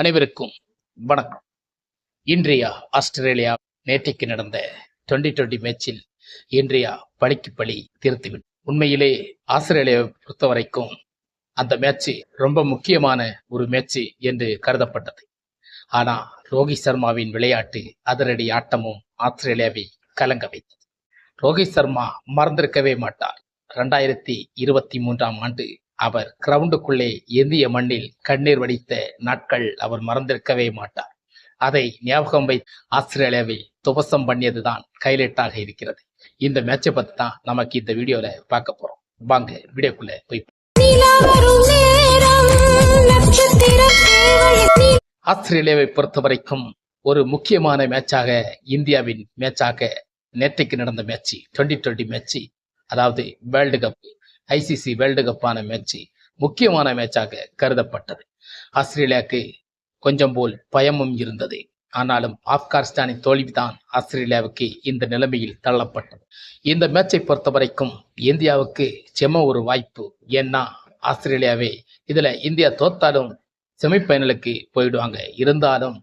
அனைவருக்கும் வணக்கம். இன்றைய ஆஸ்திரேலியா நேற்றைக்கு நடந்த 2020 மேட்சில் இன்றையா பழிக்கு பழி தீர்த்துவிடும். உண்மையிலே ஆஸ்திரேலியாவை பொறுத்த வரைக்கும் அந்த மேட்ச் ரொம்ப முக்கியமான ஒரு மேட்ச் என்று கருதப்பட்டது. ஆனா ரோஹித் சர்மாவின் விளையாட்டு அதிரடி ஆட்டமும் ஆஸ்திரேலியாவை கலங்க வைத்தது. ரோஹித் சர்மா மறந்திருக்கவே மாட்டார். 2023 ஆண்டு அவர் கிரவுண்டுக்குள்ளே இந்திய மண்ணில் கண்ணீர் வடித்த நாட்கள் அவர் மறந்திருக்கவே மாட்டார். அதை ஞாபகம் வைத்து ஆஸ்திரேலியாவை துவசம் பண்ணியதுதான் ஹைலைட்டாக இருக்கிறது. இந்த மேட்சை பத்தி தான் நமக்கு இந்த வீடியோல பார்க்க போறோம். வாங்க வீடியோக்குள்ள போய். ஆஸ்திரேலியாவை பொறுத்த வரைக்கும் ஒரு முக்கியமான மேட்சாக இந்தியாவின் மேட்சாக நேற்றைக்கு நடந்த மேட்ச் 2020 மேட்ச், அதாவது வேர்ல்டு கப் ஐசிசி வேர்ல்டு கப்பான மேட்ச் முக்கியமான மேட்சாக கருதப்பட்டது. ஆஸ்திரேலியாவுக்கு கொஞ்சம் போல் பயமும் இருந்தது. ஆனாலும் ஆப்கானிஸ்தானின் தோல்விதான் ஆஸ்திரேலியாவுக்கு இந்த நிலைமையில் தள்ளப்பட்டது. இந்த மேட்சை பொறுத்த வரைக்கும் இந்தியாவுக்கு செம ஒரு வாய்ப்பு. ஏன்னா ஆஸ்திரேலியாவே இதுல இந்தியா தோத்தாலும் செமிஃபைனலுக்கு போயிடுவாங்க. இருந்தாலும்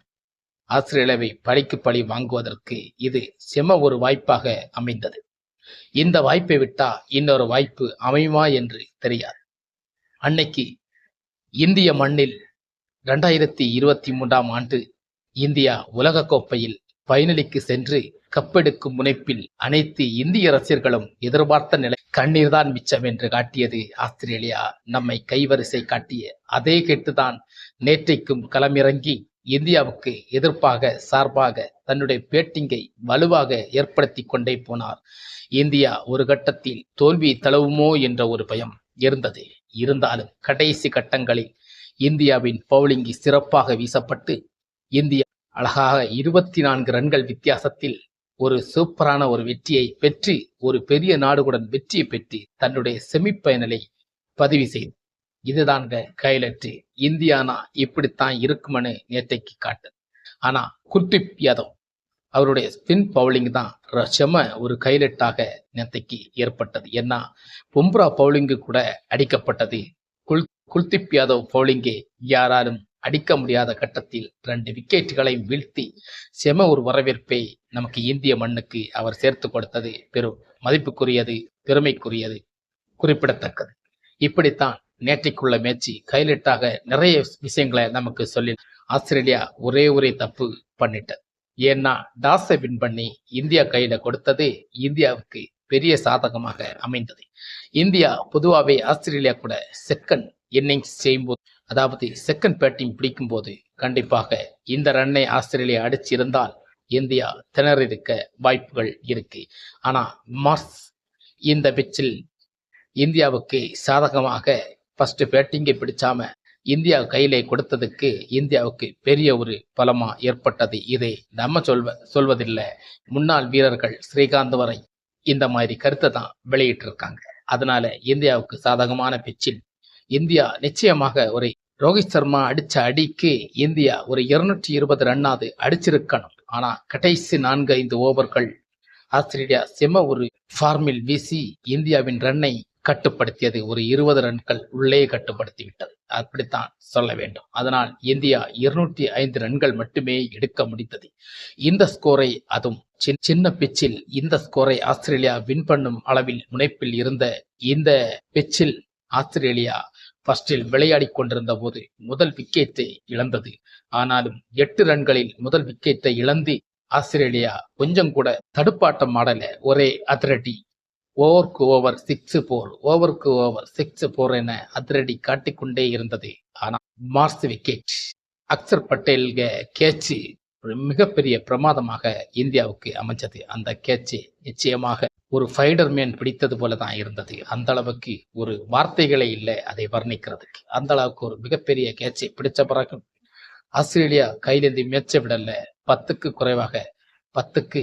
ஆஸ்திரேலியாவை பழிக்கு பழி வாங்குவதற்கு இது செம ஒரு வாய்ப்பாக அமைந்தது. இந்த வாய்ப்பை விட்டா இன்னொரு வாய்ப்பு அமையுமா என்று தெரியாது. அன்னைக்கு இந்திய மண்ணில் 2023 ஆண்டு இந்தியா உலக கோப்பையில் ஃபைனலுக்கு சென்று கப்பெடுக்கும் முனைப்பில் அனைத்து இந்திய ரசிகர்களும் எதிர்பார்த்த நிலை கண்ணீர் தான் மிச்சம் என்று காட்டியது ஆஸ்திரேலியா. நம்மை கைவரிசை காட்டிய அதே கெட்டுதான் நேற்றைக்கும் களமிறங்கி இந்தியாவுக்கு எதிர்ப்பாக சார்பாக தன்னுடைய பேட்டிங்கை வலுவாக ஏற்படுத்தி கொண்டே போனார். இந்தியா ஒரு கட்டத்தில் தோல்வி தழுவுமோ என்ற ஒரு பயம் இருந்தது. இருந்தாலும் கடைசி கட்டங்களில் இந்தியாவின் பவுலிங் சிறப்பாக வீசப்பட்டு இந்தியா அழகாக 24 ரன்கள் வித்தியாசத்தில் ஒரு சூப்பரான ஒரு வெற்றியை பெற்று ஒரு பெரிய நாடுகளுடன் வெற்றியை பெற்று தன்னுடைய செமிஃபைனலை பதிவு செய்து. இதுதாங்க ஹைலைட். இந்தியானா இப்படித்தான் இருக்குமென்னு நேற்றைக்கு காட்டு. ஆனா குல்தீப் யாதவ் அவருடைய ஸ்பின் பவுலிங் தான் செம ஒரு ஹைலைட்டாக நேற்றைக்கு ஏற்பட்டது. ஏன்னா பும்ரா பவுலிங்கு கூட அடிக்கப்பட்டது. குல்தீப் யாதவ் பவுலிங்கே யாராலும் அடிக்க முடியாத கட்டத்தில் 2 விக்கெட்டுகளை வீழ்த்தி செம ஒரு வரவேற்பை நமக்கு இந்திய மண்ணுக்கு அவர் சேர்த்து கொடுத்தது பெரும் மதிப்புக்குரியது, பெருமைக்குரியது, குறிப்பிடத்தக்கது. இப்படித்தான் நேற்றைக்குள்ள மேட்சி ஹைலைட்டாக நிறைய விஷயங்களை நமக்கு சொல்லி ஆஸ்திரேலியா ஒரே தப்பு பண்ணிட்டது. ஏன்னா டாஸை வின் பண்ணி இந்தியா கையில கொடுத்தது இந்தியாவுக்கு பெரிய சாதகமாக அமைந்தது. இந்தியா பொதுவாகவே ஆஸ்திரேலியா கூட செகண்ட் இன்னிங்ஸ் செய்யும்போது, அதாவது செகண்ட் பேட்டிங் பிடிக்கும் போது கண்டிப்பாக இந்த ரன்னை ஆஸ்திரேலியா அடிச்சிருந்தால் இந்தியா திணறிருக்க வாய்ப்புகள் இருக்கு. ஆனா மார்ஸ் இந்த பிச்சில் இந்தியாவுக்கு சாதகமாக ஃபர்ஸ்ட் பேட்டிங்கை பிடிச்சாம இந்தியா கையிலே கொடுத்ததுக்கு இந்தியாவுக்கு பெரிய ஒரு பலமா ஏற்பட்டது. இதை நம்ம சொல்வதில்லை, முன்னாள் வீரர்கள் ஸ்ரீகாந்த் வரை இந்த மாதிரி கருத்தை தான் வெளியிட்டு இருக்காங்க. அதனால இந்தியாவுக்கு சாதகமான பிச்சில் இந்தியா நிச்சயமாக ஒரு ரோஹித் சர்மா அடிச்ச அடிக்கு இந்தியா ஒரு 220 ரன்னாவது அடிச்சிருக்கணும். ஆனா கடைசி 4-5 ஓவர்கள் ஆஸ்திரேலியா செம ஒரு ஃபார்மில் வீசி இந்தியாவின் ரன்னை கட்டுப்படுத்தியது. ஒரு 20 ரன்கள் உள்ளே கட்டுப்படுத்தி விட்டது, அப்படித்தான் சொல்ல வேண்டும். அதனால் இந்தியா 205 ரன்கள் மட்டுமே எடுக்க முடிந்தது. இந்த ஸ்கோரை, அதுவும் சின்ன பிச்சில் இந்த ஸ்கோரை ஆஸ்திரேலியா வின் பண்ணும் அளவில் முனைப்பில் இருந்த இந்த பிச்சில் ஆஸ்திரேலியா ஃபர்ஸ்டில் விளையாடி கொண்டிருந்த போது முதல் விக்கெட்டை இழந்தது. ஆனாலும் 8 ரன்களில் முதல் விக்கெட்டை இழந்து ஆஸ்திரேலியா கொஞ்சம் கூட தடுப்பாட்டம் ஆடல. ஒரே அதிரடி ஓவருக்கு ஓவர் 6-4, ஓவருக்கு ஓவர் 6-4 என அதிரடி காட்டிக்கொண்டே இருந்தது. ஆனால் மார்ஸ் விக்கெட் அக்சர் பட்டேல் கேட்ச் மிகப்பெரிய பிரமாதமாக இந்தியாவுக்கு அமைஞ்சது. அந்த கேட்ச் நிச்சயமாக ஒரு ஃபைடர்மேன் பிடித்தது போலதான் இருந்தது. அந்த அளவுக்கு ஒரு வார்த்தைகளே இல்லை அதை வர்ணிக்கிறதுக்கு. அந்த அளவுக்கு ஒரு மிகப்பெரிய கேட்சை பிடிச்ச பிறகு ஆஸ்திரேலியா கையிலிருந்து மேட்சை விடல. 10க்கு குறைவாக 10க்கு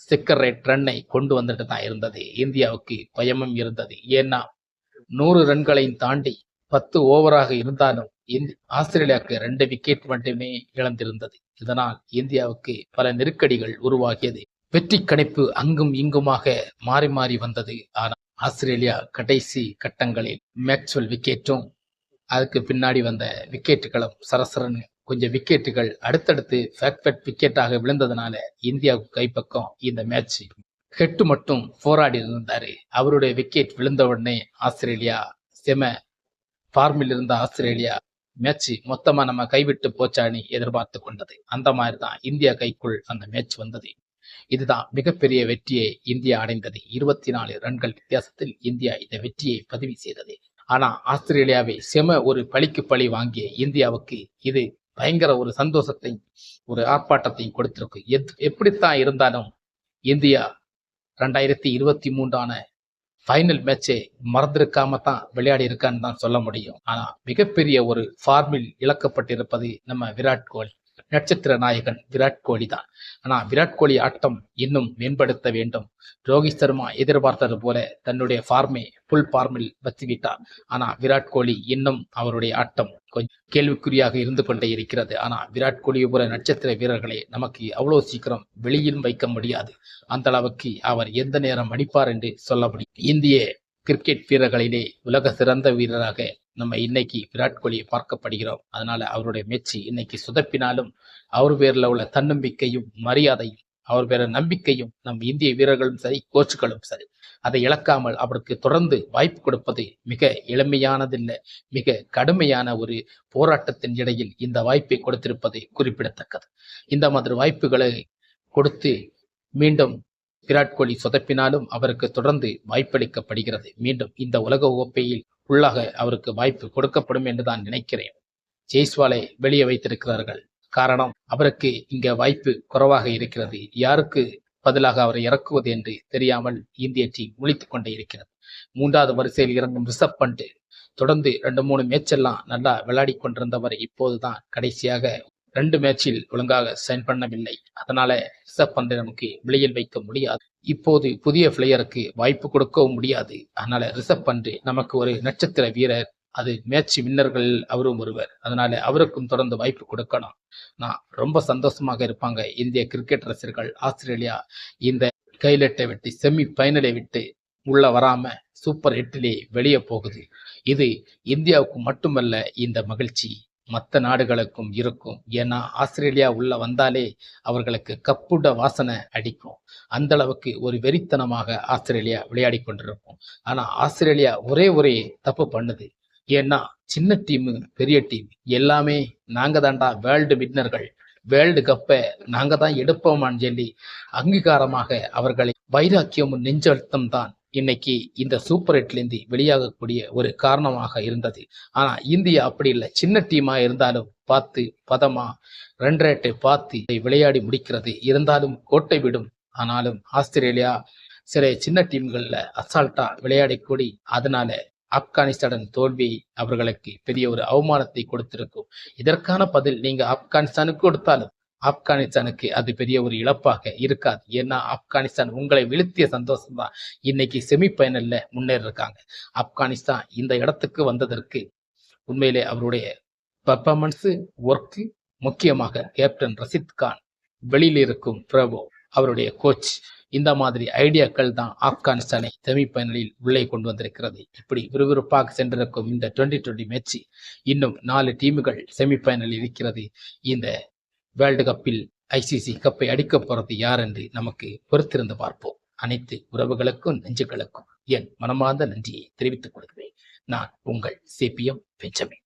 சிக்கர் ரேட் ரன்னை கொண்டு வந்துட்டு தான் இருந்தது. இந்தியாவுக்கு பயமும் இருந்தது. ஏன்னா 100 ரன்களையும் தாண்டி 10 ஓவராக இருந்தாலும் ஆஸ்திரேலியாவுக்கு 2 விக்கெட் மட்டுமே இழந்திருந்தது. இதனால் இந்தியாவுக்கு பல நெருக்கடிகள் உருவாகியது. வெற்றி கணிப்பு அங்கும் இங்குமாக மாறி மாறி வந்தது. ஆனால் ஆஸ்திரேலியா கடைசி கட்டங்களில் மேக்ஸ்வெல் விக்கெட்டும் அதுக்கு பின்னாடி வந்த விக்கெட்டுகளும் சரசரன்னு கொஞ்சம் விக்கெட்டுகள் அடுத்தடுத்து ஃபேக்ட் விக்கெட்டாக விழுந்ததுனால இந்தியாவுக்கு கைப்பக்கம் இந்த மேட்ச். ஹெட் மட்டும் போராடி இருந்தாரு. அவருடைய விக்கெட் விழுந்த உடனே ஆஸ்திரேலியா செம ஃபார்மில் இருந்த ஆஸ்திரேலியா மேட்ச் மொத்தமா நம்ம கைவிட்டு போச்சான்னு எதிர்பார்த்து கொண்டது. அந்த மாதிரி தான் இந்தியா கைக்குள் அந்த மேட்ச் வந்தது. இதுதான் மிகப்பெரிய வெற்றியை இந்தியா அடைந்தது. 24 ரன்கள் வித்தியாசத்தில் இந்தியா இந்த வெற்றியை பதிவு செய்தது. ஆனா ஆஸ்திரேலியாவை செம ஒரு பழிக்கு பழி வாங்கிய இந்தியாவுக்கு இது பயங்கர ஒரு சந்தோஷத்தை, ஒரு ஆர்ப்பாட்டத்தையும் கொடுத்திருக்கு. எப்படித்தான் இருந்தாலும் இந்தியா 2023 ஃபைனல் மேட்சை மறந்திருக்காம தான் விளையாடி இருக்கான்னு தான் சொல்ல முடியும். ஆனா மிகப்பெரிய ஒரு ஃபார்மில் இழக்கப்பட்டிருப்பது நம்ம விராட் கோலி, நட்சத்திர நாயகன் விராட் கோலி தான். ஆனா விராட் கோலி ஆட்டம் இன்னும் மேம்படுத்த வேண்டும். ரோஹித் சர்மா எதிர்பார்த்தது போல தன்னுடைய ஃபார்மை ஃபுல் ஃபார்மில் வச்சுவிட்டார். ஆனா விராட் கோலி இன்னும் அவருடைய ஆட்டம் கொஞ்சம் கேள்விக்குறியாக இருந்து கொண்டே இருக்கிறது. ஆனா விராட் கோலி போல நட்சத்திர வீரர்களை நமக்கு அவ்வளவு சீக்கிரம் வெளியிலும் வைக்க முடியாது. அந்த அளவுக்கு அவர் எந்த நேரம் அடிப்பார் என்று சொல்ல முடியும். இந்திய கிரிக்கெட் வீரர்களிலே உலக சிறந்த வீரராக நம்ம இன்னைக்கு விராட் கோலியை பார்க்கப்படுகிறோம். அதனால அவருடைய முயற்சி இன்னைக்கு சுதப்பினாலும் அவர் பேர்ல உள்ள தன்னம்பிக்கையும் மரியாதையும், அவர் பேர நம்பிக்கையும் நம் இந்திய வீரர்களும் சரி, கோச்சுகளும் சரி, அதை இழக்காமல் அவருக்கு தொடர்ந்து வாய்ப்பு கொடுப்பது மிக எளிமையானதில்லை, மிக கடுமையான ஒரு போராட்டத்தின் இடையில் இந்த வாய்ப்பை கொடுத்திருப்பது குறிப்பிடத்தக்கது. இந்த மாதிரி வாய்ப்புகளை கொடுத்து மீண்டும் விராட் கோலி சொதப்பினாலும் அவருக்கு தொடர்ந்து வாய்ப்பளிக்கப்படுகிறது. மீண்டும் இந்த உலக கோப்பையில் உள்ளாக அவருக்கு வாய்ப்பு கொடுக்கப்படும் என்று தான் நினைக்கிறேன். ஜெய்ஸ்வாலை வெளியே வைத்திருக்கிறார்கள். காரணம், அவருக்கு இங்க வாய்ப்பு குறைவாக இருக்கிறது. யாருக்கு பதிலாக அவரை இறக்குவது என்று தெரியாமல் இந்திய டீம் முழித்துக் கொண்டே இருக்கிறது. 3வது வரிசையில் இறங்கும் ரிஷப் பண்ட் தொடர்ந்து 2-3 மேட்ச் எல்லாம் நல்லா விளையாடி கொண்டிருந்தவர் இப்போதுதான் கடைசியாக 2 மேட்சில் ஒழுங்காக சைன் பண்ணவில்லை. அதனால ரிஷப் பண்டை நமக்கு வெளியில் வைக்க முடியாது. இப்போது புதிய பிளேயருக்கு வாய்ப்பு கொடுக்கவும் முடியாது. அதனால ரிஷப் பண்ட் நமக்கு ஒரு நட்சத்திர வீரர், அது மேட்ச் வின்னர்கள் அவரும் ஒருவர். அதனால அவருக்கும் தொடர்ந்து வாய்ப்பு கொடுக்கணும். நான் ரொம்ப சந்தோஷமாக இருப்பாங்க இந்திய கிரிக்கெட் ரசிகர்கள். ஆஸ்திரேலியா இந்த கைலெட்டை விட்டு செமி பைனலை விட்டு உள்ள வராம சூப்பர் 8 வெளியே போகுது. இது இந்தியாவுக்கு மட்டுமல்ல இந்த மகிழ்ச்சி, மற்ற நாடுகளுக்கும் இருக்கும். ஏன்னா ஆஸ்திரேலியா உள்ள வந்தாலே அவர்களுக்கு கப்புட வாசனை அடிக்கும். அந்த அளவுக்கு ஒரு வெறித்தனமாக ஆஸ்திரேலியா விளையாடி கொண்டிருக்கும். ஆனா ஆஸ்திரேலியா ஒரே தப்பு பண்ணுது. ஏன்னா சின்ன டீமு பெரிய டீம் எல்லாமே நாங்க தாண்டா வேர்ல்டு வின்னர்கள், வேர்ல்டு கப்பை நாங்க தான் எடுப்போமான்னு சொல்லி அங்கீகாரமாக அவர்களை வைராக்கியமும் நெஞ்சழுத்தம் தான் இன்னைக்கு இந்த சூப்பர் 8 வெளியாகக்கூடிய ஒரு காரணமாக இருந்தது. ஆனா இந்தியா அப்படி இல்லை. சின்ன டீமா இருந்தாலும் பார்த்து பதமா ரன் ரேட்டை பார்த்து விளையாடி முடிக்கிறது. இருந்தாலும் கோட்டை விடும். ஆனாலும் ஆஸ்திரேலியா சில சின்ன டீம்கள்ல அசால்ட்டா விளையாடக்கூடி, அதனால ஆப்கானிஸ்தான் தோல்வி அவர்களுக்கு பெரிய ஒரு அவமானத்தை கொடுத்திருக்கும். இதற்கான பதில் நீங்க ஆப்கானிஸ்தானுக்கு கொடுத்தாலும் ஆப்கானிஸ்தானுக்கு அது பெரிய ஒரு இழப்பாக இருக்காது. ஏன்னா ஆப்கானிஸ்தான் உங்களை வீழ்த்திய சந்தோஷம் தான் இன்னைக்கு செமி பைனல்ல முன்னேறிருக்காங்க. ஆப்கானிஸ்தான் இந்த இடத்துக்கு வந்ததற்கு உண்மையிலே அவருடைய பர்ஃபார்மன்ஸ், ஒர்க்கு, முக்கியமாக கேப்டன் ரஷித் கான், வெளியில் இருக்கும் பிரபு அவருடைய கோச், இந்த மாதிரி ஐடியாக்கள் தான் ஆப்கானிஸ்தானை செமி பைனலில் உள்ளே கொண்டு வந்திருக்கிறது. இப்படி விறுவிறுப்பாக சென்றிருக்கும் இந்த 2020 மேட்ச் இன்னும் 4 டீமுகள் செமி பைனலில் இருக்கிறது. இந்த வேர்ல்டு கப்பில் ஐசிசி கப்பை அடிக்க போறது யார் என்று நமக்கு பொறுத்திருந்து பார்ப்போம். அனைத்து உறவுகளுக்கும் நெஞ்சுகளுக்கும் என் மனமார்ந்த நன்றியை தெரிவித்துக் கொள்கிறேன். நான் உங்கள் CPM பெஞ்சமின்.